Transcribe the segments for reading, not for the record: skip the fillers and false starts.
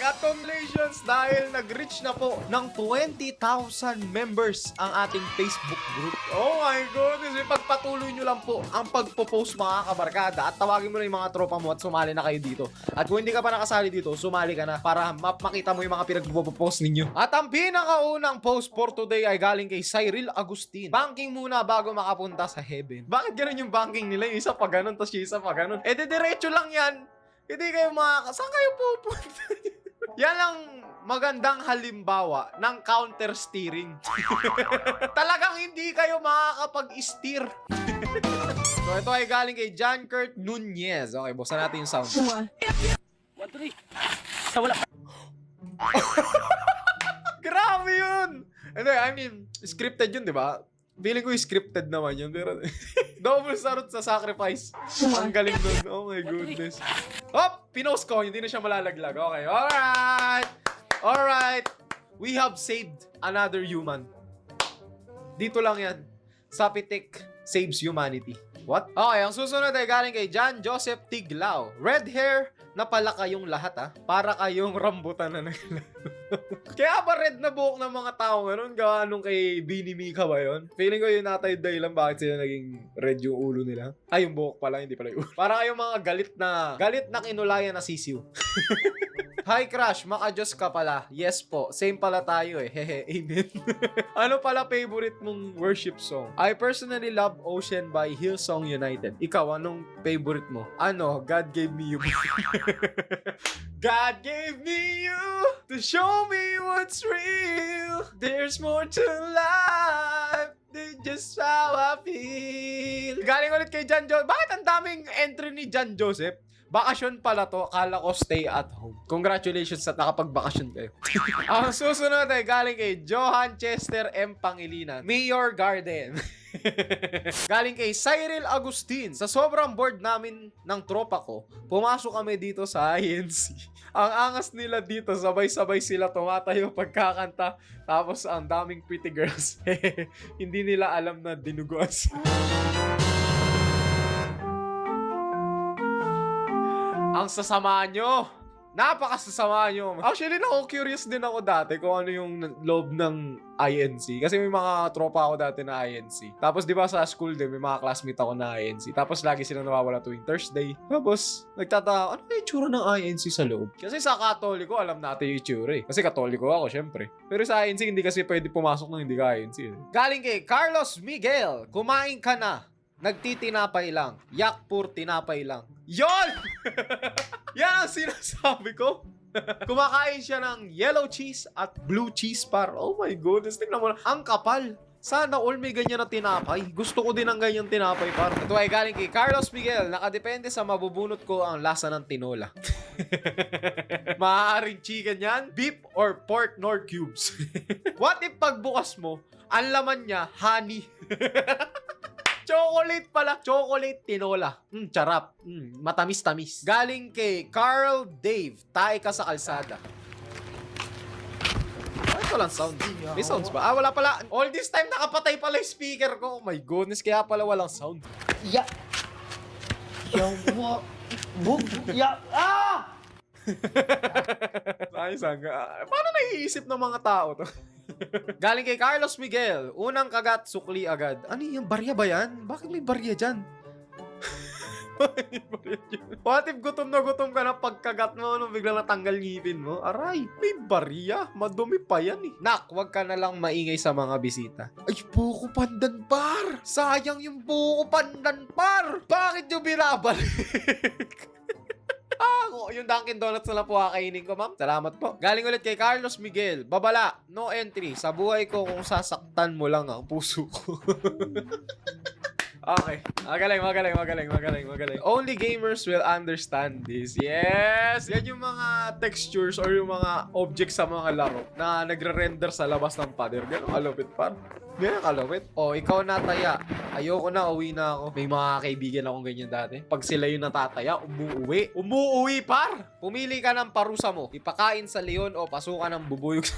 Congratulations dahil nag-reach na po ng 20,000 members ang ating Facebook group. Oh my goodness, ipagpatuloy nyo lang po ang pagpo-post mga kabarkada at tawagin mo na yung mga tropa mo at sumali na kayo dito. At kung hindi ka pa nakasali dito, sumali ka na para makita mo yung mga pinagpo-post ninyo. At ang pinakaunang post for today ay galing kay Cyril Agustin. Banking muna bago makapunta sa heaven. Bakit ganun yung banking nila? Yung isa pa ganun, tapos yung isa pa ganun. Eh, diretso lang yan. Hindi kayo saan kayo pupunta? Yan ang magandang halimbawa ng counter steering. Talagang hindi kayo makakapag-steer. So ito ay galing kay John Kurt Nunez. Okay, buksan natin yung sound. 1, 2, 3. Sa wala. Grabe yun! Hindi, I mean, scripted yun, di ba? Feeling ko scripted naman yun, pero double sarot sa sacrifice. Ang galing dun. Oh my goodness. Hop! Pinost ko, hindi na siya malalaglag. Okay, alright! Alright! We have saved another human. Dito lang yan. Sapitek saves humanity. What? Okay, ang susunod ay galing kay John Joseph Tiglao. Red hair na pala kayong lahat para kayong rambutan na naglaro. Kaya ba red na buhok ng mga tao ngayon? Gawa nung kay Bini Mika ba yun? Feeling ko yun natay dahilan bakit sila naging red yung ulo nila. Ay, yung buhok pala, hindi pala yung ulo. Para kayong mga galit na kinulayan na sisiw. Hi Crush, maka-Diyos ka pala. Yes po, same pala tayo eh. Hehe, amen. Ano pala favorite mong worship song? I personally love Ocean by Hillsong United. Ikaw, anong favorite mo? Ano, God gave me you. God gave me you to show me what's real. There's more to life than just how I feel. Galing ulit kay John Joseph. Bakit ang daming entry ni John Joseph? Bakasyon pala to, akala ko stay at home. Congratulations sa nakapag-bakasyon kayo. Ang susunod ay galing kay Johan Chester M. Pangilinan. Mayor Garden. Galing kay Cyril Agustin. Sa sobrang bored namin ng tropa ko, pumasok kami dito sa INC. Ang angas nila dito, sabay-sabay sila tumatayo pagkakanta. Tapos ang daming pretty girls. Hindi nila alam na dinuguan sila. Ang sasama nyo. Napakasasama nyo. Actually, curious din ako dati kung ano yung loob ng INC. Kasi may mga tropa ako dati na INC. Tapos, di ba sa school din, may mga classmate ako na INC. Tapos, lagi silang nawawala tuwing Thursday. Tapos, nagtataka, ano yung itsura ng INC sa loob? Kasi sa Katoliko, alam natin yung itsura eh. Kasi Katoliko ako, syempre. Pero sa INC, hindi kasi pwede pumasok nang hindi ka INC. Galing kay Carlos Miguel. Kumain ka na. Nagtitinapay lang. Yakpur tinapay lang. Yon! Yan ang sinasabi ko. Kumakain siya ng yellow cheese at blue cheese par. Oh my goodness, tingnan mo na. Ang kapal. Sana all may ganyan na tinapay. Gusto ko din ng ganyan tinapay par. Ito ay galing kay Carlos Miguel. Nakadepende sa mabubunot ko ang lasa ng tinola. Maaaring chicken yan, beef or pork nor cubes. What if pagbukas mo, ang laman niya, honey? Chocolate pala. Chocolate tinola. Charap. Matamis-tamis. Galing kay Carl Dave. Tae ka sa kalsada. Bakit walang sound? May sounds ba? Wala pala. All this time nakapatay pala yung speaker ko. Oh my goodness. Kaya pala walang sound. Ya. Yawa. Ya. Ah! Ayos paano naiisip ng mga tao to? Galing kay Carlos Miguel. Unang kagat, sukli agad. Ano yung barya ba yan? Bakit may barya dyan? What if gutom na gutom ka na pagkagat mo nung biglang natanggal ngipin mo? Aray, may barya. Madumi pa yan eh. Nak, wag ka na lang maingay sa mga bisita. Ay, buko pandan par! Sayang yung buko pandan par! Bakit nyo binabalik? Yung Dunkin Donuts na lang po kakainin ko, ma'am. Salamat po. Galing ulit kay Carlos Miguel. Babala, no entry. Sa buhay ko kung sasaktan mo lang ang puso ko. Okay. Magaling. Only gamers will understand this. Yes! Yan yung mga textures or yung mga objects sa mga laro na nagre-render sa labas ng pader. Gano'ng kalupit par. Gano'ng kalupit. Oh, ikaw nataya. Ayoko na, uwi na ako. May mga kaibigan akong ganyan dati. Pag sila yung natataya, umuuwi. Umuuwi par! Pumili ka ng parusa mo. Ipakain sa leon o pasukan ng bubuyog.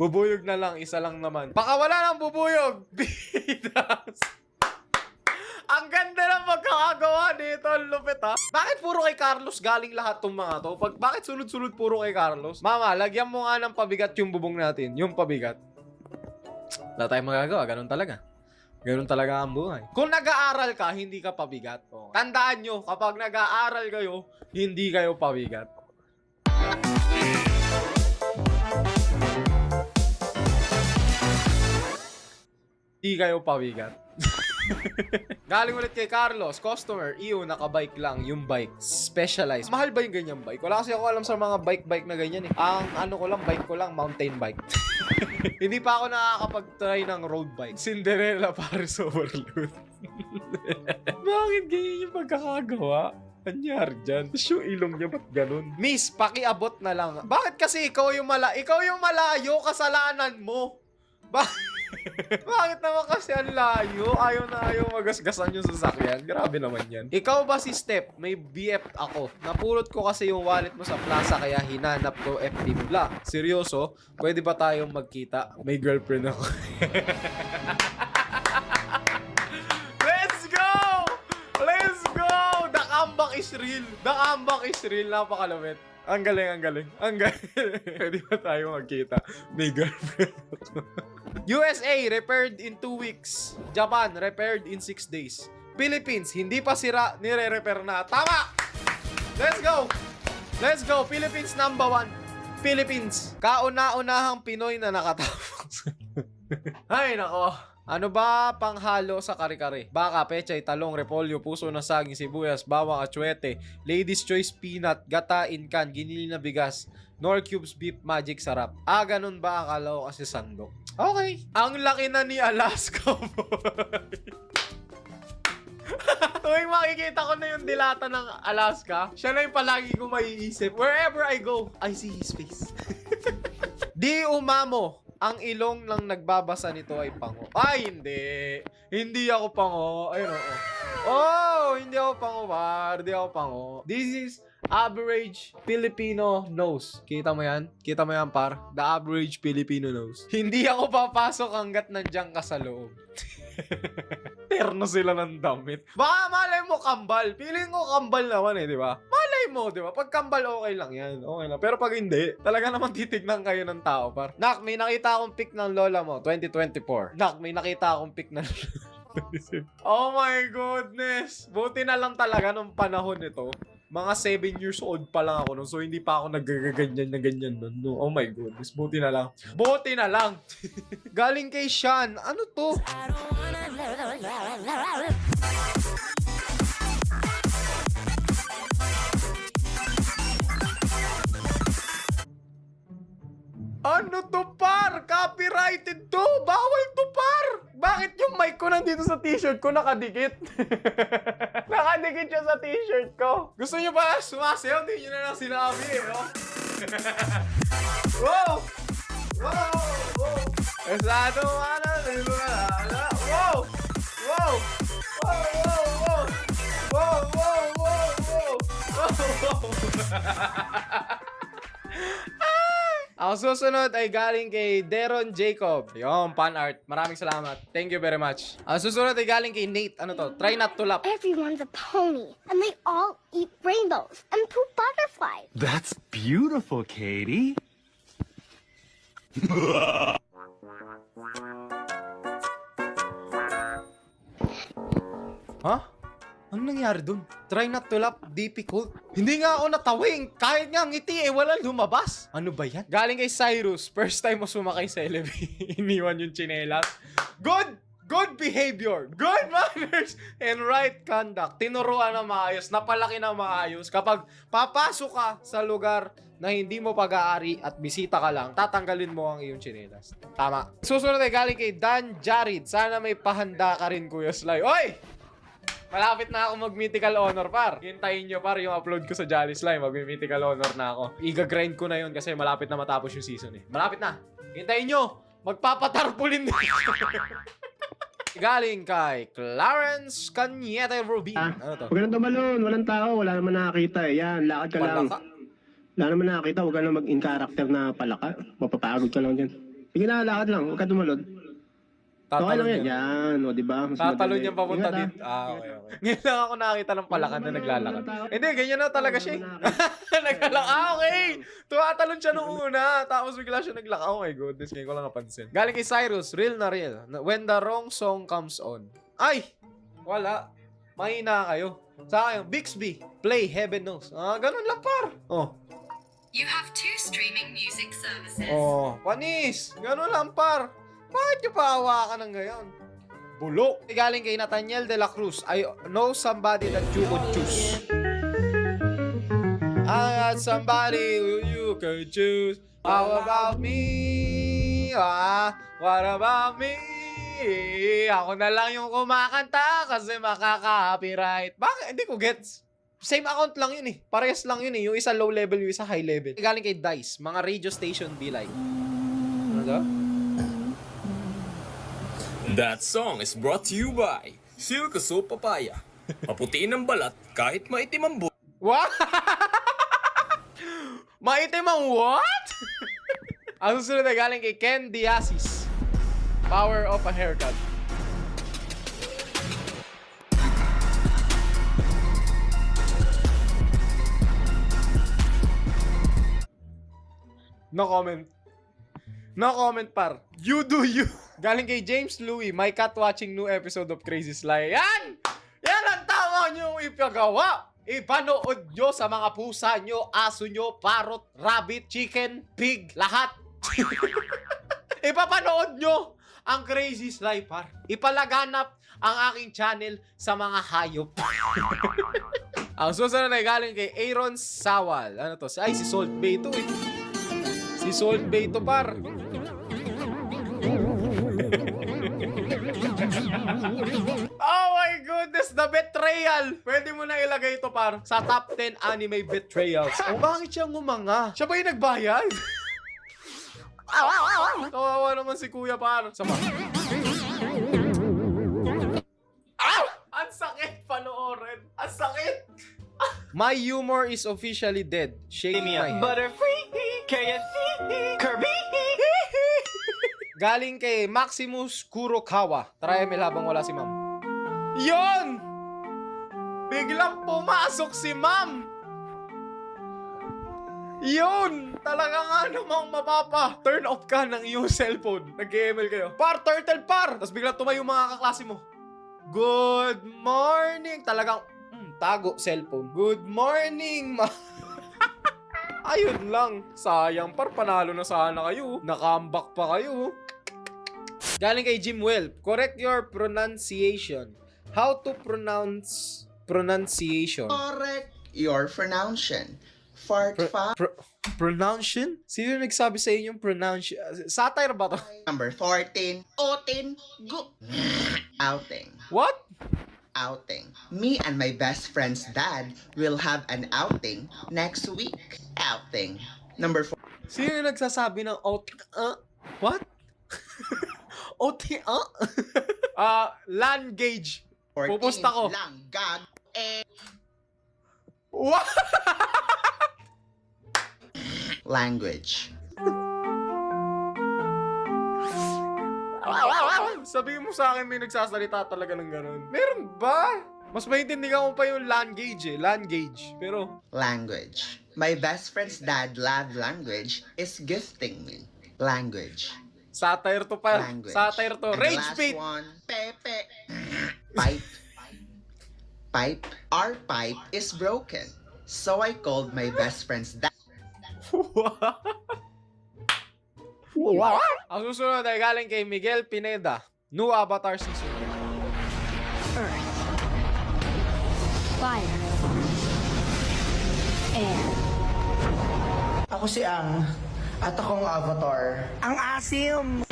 Bubuyog na lang, isa lang naman. Baka wala ng bubuyog! Bidas! Ang ganda ng pagkakagawa dito, ang lupit ha. Bakit puro kay Carlos galing lahat tong mga to? Bakit sunod-sunod puro kay Carlos? Mama, lagyan mo nga ng pabigat yung bubong natin. Yung pabigat. Wala tayong magagawa, ganun talaga. Ganun talaga ang buhay. Kung nag-aaral ka, hindi ka pabigat. Oh. Tandaan nyo, kapag nag-aaral kayo, hindi kayo pabigat. Hindi kayo pabigat. Galing ulit kay Carlos, customer, nakabike lang, yung bike, specialized. Mahal ba yung ganyang bike? Wala kasi ako alam sa mga bike na ganyan eh. Ang ano ko lang, bike ko lang, mountain bike. Hindi pa ako nakakapag-try ng road bike. Cinderella Paris overload. Bakit ganyan yung pagkakagawa? Anyari dyan? Tapos yung ilong niya, ba't ganun? Miss, pakiabot na lang. Bakit kasi ikaw yung malayo, kasalanan mo? Bakit naman kasi ang layo? Ayaw na ayaw magasgasan yung sasakyan. Grabe naman yan. Ikaw ba si Step? May BF ako. Napulot ko kasi yung wallet mo sa plaza kaya hinanap ko FT mo. Seryoso? Pwede ba tayong magkita? May girlfriend ako. Let's go! Let's go! The comeback is real. The comeback is real. Napakalawit. Ang galing, ang galing. Ang galing. Pwede ba tayo magkita? May girlfriend ako. USA, repaired in 2 weeks. Japan, repaired in 6 days. Philippines, hindi pa sira, nire-repair na. Tama! Let's go! Let's go! Philippines number 1. Philippines. Kauna-unahang Pinoy na nakatapos. Ay, nako. Ano ba panghalo sa kare-kare? Baka, pechay, talong, repolyo, puso na saging, sibuyas, bawang, atsuete, ladies choice peanut, gata in can, ginili na bigas, Nor Cubes beef magic sarap. Ganun ba? Akala ko kasi sandok. Okay. Ang laki na ni Alaska boy. Tuwing makikita ko na yung dilata ng Alaska, siya na yung palagi ko maiisip. Wherever I go, I see his face. Di umamo. Ang ilong lang nagbabasa nito ay pango. Ay, hindi. Hindi ako pango. Ayun, oo. Oh, hindi ako pango, par. Hindi ako pango. This is average Filipino nose. Kita mo yan? Kita mo yan, par? The average Filipino nose. Hindi ako papasok hanggat nandiyan ka sa loob. Terno sila ng damit. Baka malay mo kambal. Feeling ko kambal naman eh, di ba? Malay mo, di ba? Pag kambal, okay lang yan. Okay lang. Pero pag hindi, talaga naman titignan kayo ng tao, par. Nak, may nakita akong pic ng lola mo, 2024. Nak, may nakita akong pic ng Oh my goodness. Buti na lang talaga nung panahon nito. Mga 7 years old pa lang ako nun. So, hindi pa ako nagaganyan na ganyan nun. No, oh my goodness. Buti na lang. Buti na lang. Galing kay Sean. Ano to? Ano to, par? Copyrighted to. Bawal to, par. Bakit yung mic ko nandito sa t-shirt ko nakadikit? Nakadikit siya sa t-shirt ko. Gusto nyo ba sumasayaw? Hindi nyo na lang sinabi eh, no? Wow! Wow! Wow! Esado mana? Wow! Wow! Wow! Wow! Wow! Wow! Wow! Wow! Wow! Ang susunod ay galing kay Deron Jacob. Yung fan art. Maraming salamat. Thank you very much. Ang susunod ay galing kay Nate. Ano to? Try not to laugh. Everyone's a pony, and they all eat rainbows and poop butterflies. That's beautiful, Katie. Huh? Ano nangyari dun? Try not to laugh, difficult. Hindi nga ako natawing. Kahit nga ngiti walang lumabas. Ano ba yan? Galing kay Cyrus. First time mo sumakay sa elevator. Iniwan yung tsinelas. Good behavior. Good manners. And right conduct. Tinuruan na maayos. Napalaki na maayos. Kapag papasok ka sa lugar na hindi mo pag-aari at bisita ka lang, tatanggalin mo ang iyong tsinelas. Tama. Susunod ay galing kay Dan Jarid. Sana may pahanda ka rin, Kuya Sly. Oy! Malapit na ako mag-mythical honor, par. Hintayin nyo, par, yung upload ko sa Jolly Slime. Mag-mythical honor na ako. Iga-grind ko na yun kasi malapit na matapos yung season eh. Malapit na. Hintayin nyo. Magpapatarpulin din. Galing kay Clarence Cañete Rubin. Ano to? Huwag ka nang tumalon, walang tao, wala naman nakakita eh. Yan, lakad ka lang. Palaka? Wala naman nakakita, huwag ka lang mag-in character na palaka. Mapapagod ka lang dyan. Sige na, lakad lang, huwag ka tumalon. Okay lang Tatalon yan. yan. Yan, o diba? Mas Tatalon madali. yan papunta Ingat, ah. dito. Okay. Ngayon lang ako nakita ng palakan na naglalakad. Hindi, ganyan na talaga siya. Okay. Tumatalon siya nung una. Tapos bigla siya naglakad. Oh my goodness, ngayon ko lang napansin. Galing kay Cyrus, real na real. When the wrong song comes on. Ay! Wala. Mahina kayo. Sa akin, Bixby, play Heaven Knows. Ganun lang par. Oh. You have 2 streaming music services. Oh, panis. Ganun lang par. Bakit nyo pa hawakan ng gayon? Bulok. Galing kay Nathaniel de la Cruz. I know somebody that you would choose. I got somebody who you could choose. How about me? What about me? Ako na lang yung kumakanta kasi makaka-copyright. Bakit? Hindi ko gets. Same account lang yun eh. Parehas lang yun eh. Yung isa low level, yung isa high level. Galing kay Dice. Mga radio station be like. Ano daw? That song is brought to you by Silkaso Papaya. Maputiin ang balat kahit maitim ang buhok. What? Maitim ang what? Ang susunod na galing kay Ken Diazis. Power of a haircut. No comment. No comment par. You do you. Galing kay James Louie, my cat watching new episode of Crazy Sly. Yan! Yan ang tama nyo ipagawa. Ipanood nyo sa mga pusa nyo, aso nyo, parrot, rabbit, chicken, pig, lahat. Ipapanood nyo ang Crazy Sly par. Ipalaganap ang aking channel sa mga hayop. Ang susunod na galing kay Aaron Sawal. Ano to? Ay, si Salt Bay to eh. Si Salt Bay to par. Oh my goodness, the betrayal! Pwede mo na ilagay ito par sa top 10 anime betrayals. Oh, bakit siya ngumanga? Siya ba yung nagbayad? Kawawa naman si kuya par. Sama. Ow! Ang sakit panoorin. Ang sakit! My humor is officially dead. Shaking my head. Butterfree, KFC, Kirby. Galing kay Maximus Kurokawa. Triamel habang wala si ma'am. Yon! Biglang pumasok si ma'am! Yun! Talaga nga namang mapapa. Turn off ka ng iyong cellphone. Nag-ML kayo. Par! Turtle par! Tapos biglang tumayo mga kaklase mo. Good morning! Talagang, tago cellphone. Good morning, ma. Ayun lang. Sayang par, panalo na sana kayo. Nakambak pa kayo. Galing kay Jim Well. Correct your pronunciation. How to pronounce pronunciation? Correct your pronunciation. Pronunciation? Sino yung nagsabi sa inyo yung pronunciation? Satire ba to? Number 14. Outing. Go. Outing. What? Outing. Me and my best friend's dad will have an outing next week. Outing. Number 4. Sino yung nagsasabi ng outing? What? Outing? Land gauge. 14. Pupusta ko. Lang. Gag. What? Language. Sabihin mo sa akin may nagsasalita talaga ng ganun. Meron ba? Mas maintindihan ko pa yung land gauge eh. Land gauge. Pero, Language. My best friend's dad love language is gifting me. Language. satire to pa. Language. Satire to. And the Rage last bait. one, Pepe. Pipe. Pipe. Our pipe is broken. So I called my best friend's dad. Ang susunod ay galing kay Miguel Pineda. New Avatar Season. Earth, fire, air. Ako si Ang, at akong avatar. Ang asim!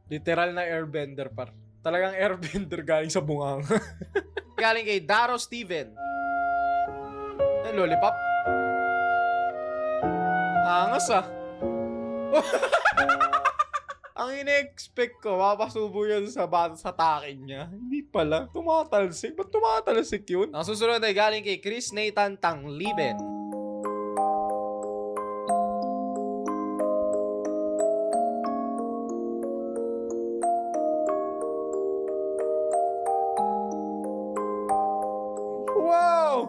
Literal na airbender par. Talagang airbender galing sa bungang. Galing kay Daro Steven. Ay, lollipop. Angas ah. Ang ine-expect ko, mapasubo yan sa takin niya. Hindi pala. Tumatalsik. Ba't tumatalsik yun? Ang susunod ay galing kay Chris Nathan Tangliben. Wow!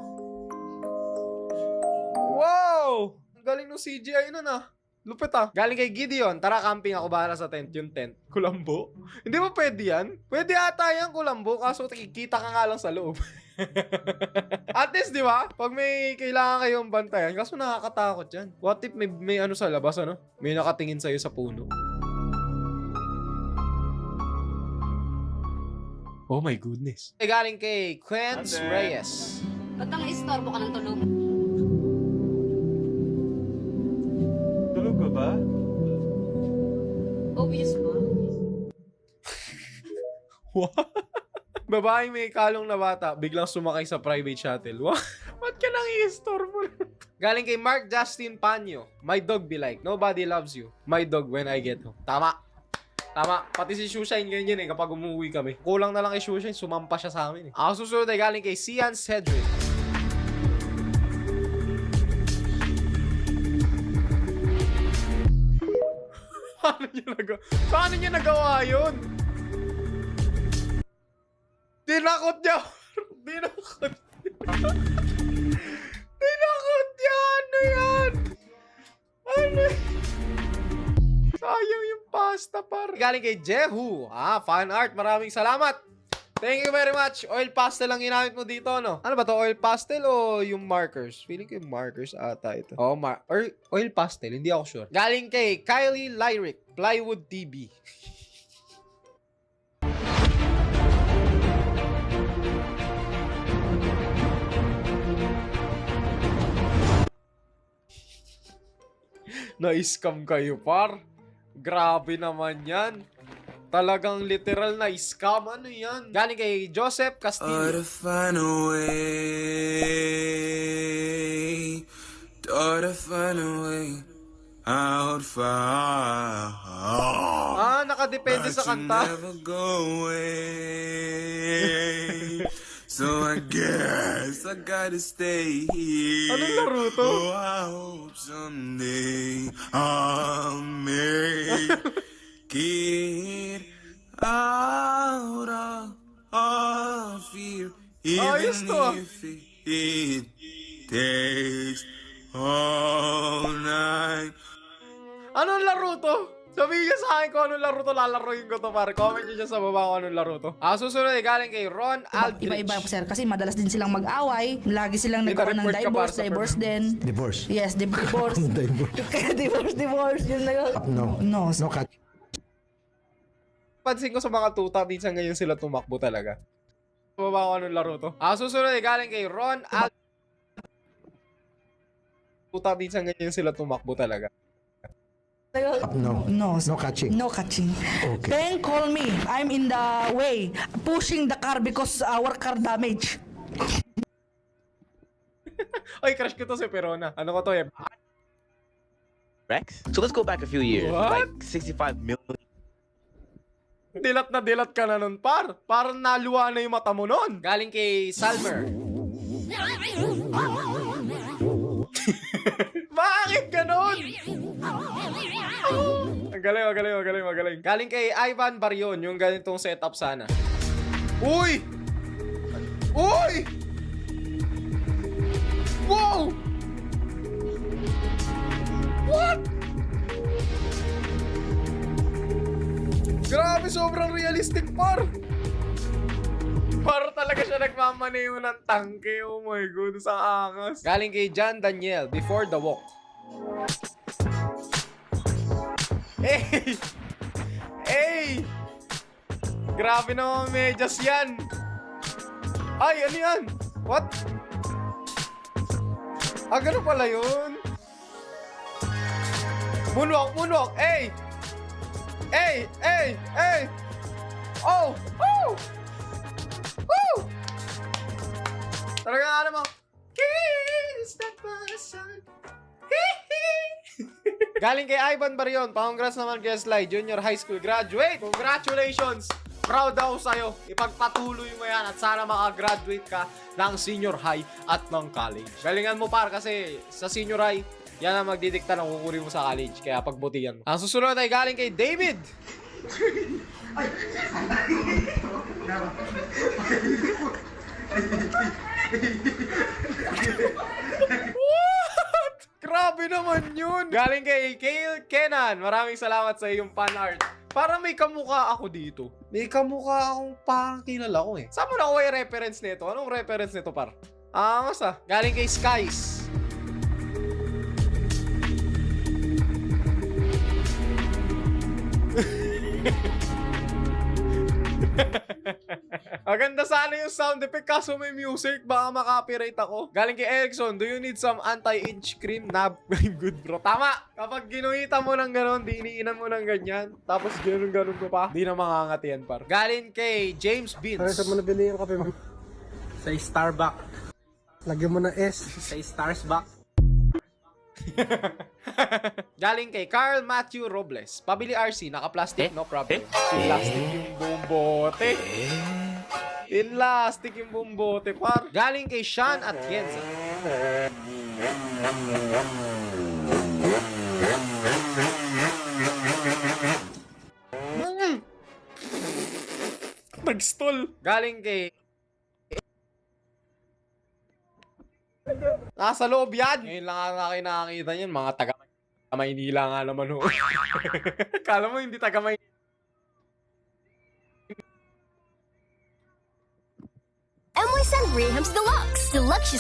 Wow! Ang galing ng CGI nun ah. Lupit ah. Galing kay Gideon. Tara, camping ako, bahala sa tent. Yung tent. Kulambo? Hindi ba pwede yan? Pwede ata yan, kulambo. Kaso kikita ka nga lang sa loob. At least, di ba? Pag may kailangan kayong bantayan, kaso nakakatakot yan. What if may ano sa labas, ano? May nakatingin sa'yo sa puno. Oh my goodness. Galing kay Quenz Reyes. Ba't ang istorbo ka ng tulog? Tulog ka ba? Obvious ba? What? Babaeng may kalong na bata, biglang sumakay sa private shuttle. What? Ba't ka nang i-istorbo? Galing kay Mark Justin Panyo. My dog be like, nobody loves you. My dog when I get home. Tama. Tama. Pati si Shushine ganyan eh kapag umuwi kami. Kulang na lang kay Shushine, sumampa siya sa amin eh. Ang susunod ay galing kay Sian Cedric. Paano niya nagawa yun? Dinakot niya! Dinakot! Dinakot niya! Ano yan? Ano? Sayang yung pasta par. Galing kay Jehu. Fan art. Maraming salamat. Thank you very much. Oil pastel ang ginamit mo dito, no? Ano ba to? Oil pastel o yung markers? Feeling ko yung markers ata ito. Oh, or oil pastel. Hindi ako sure. Galing kay Kylie Lyric. Plywood TV. Na-scam kayo, par. Grabe naman yan. Talagang literal na scam. Ano yan? Galing kay Joseph Castillo. To find a way. To find a way. Out far. Nakadepende sa kanta. Never go away. So I guess I gotta stay here. Anong laro to? Oh, I hope someday I'll make it out of fear. Ayos Even to ah. if it takes all night. Anong laro to? Sabihin niyo sa akin kung anong laro to, lalaroin ko to pare. Comment niyo dyan sa baba kung anong laro to. Susunod ay galing kay Ron Aldrich. Iba-iba sir kasi madalas din silang mag-away. Lagi silang nagkaroon ng Na-report ka divorce din. Divorce. Yes, divorce. divorce. Yun na yun. No. No. Pansin ko sa mga tuta, minsan ngayon sila tumakbo talaga. Sa baba kung anong laro to. Susunod ay galing kay Ron Aldrich. Tuta, minsan ngayon sila tumakbo talaga. No catching. No catching. Okay. Then call me. I'm in the way. Pushing the car because our car damage. Ay, crush ko to si Perona. Ano ko to eh? Rex? So let's go back a few years. What? Like 65 million. Dilat na dilat ka na nun, par. Parang naluwa na yung mata mo nun. Galing kay Salmer. Bakit ganon? Magaling. Galing kay Ivan Barion, yung ganitong setup sana. Uy! Wow! What? Grabe, sobrang realistic, par. Para talaga siya nagmamaneho ng tangke. Oh my goodness, ang angas. Galing kay John Daniel, Before the Walk. Hey! Grabe naman medyas yan. Ay, ano yan? What? Ganun pala yun. Moonwalk. Hey! Oh! Talaga nga naman. Kiss that person. Galing kay Ivan Barion. Congrats naman kay Sly, junior high school graduate. Congratulations! Proud ako sa'yo. Ipagpatuloy mo yan at sana makagraduate ka ng senior high at ng college. Galingan mo par kasi sa senior high, yan ang magdidikta ng kukunin mo sa college. Kaya pagbutihan mo. Ang susunod ay galing kay David. What? Grabe naman yun. Galing kay Kale Kenan. Maraming salamat sa iyong fan art. Para may kamukha ako dito. May kamukha akong parang kilala ko eh. Saan mo nakuha yung reference nito? Anong reference nito par? Angas ah. Galing kay Skies. Maganda sana yung sound effect kaso may music. Baka makapiright ako. Galing kay Erickson, do you need some anti-itch cream? Good bro. Tama! Kapag ginuhita mo ng ganon, diniinan mo ng ganyan, tapos ganon ko pa, di na makangati yan par. Galing kay James Beans. Ano saan mo nabili yung kape mo? Sa Starbucks. Lagyan mo ng S. Sa Starsbucks. Galing kay Carl Matthew Robles. Pabili RC, naka-plastic, no problem. Plastic yung buong bote. Plastic yung buong bote, par. Galing kay Sean at Kenza. Nag-stall. Galing kay... Nasa loob yan. Ngayon lang natin nakakita yan. Mga taga-Maynila nga naman ho. Kala mo hindi taga-Maynila. And we send Reham's Deluxe. Deluxe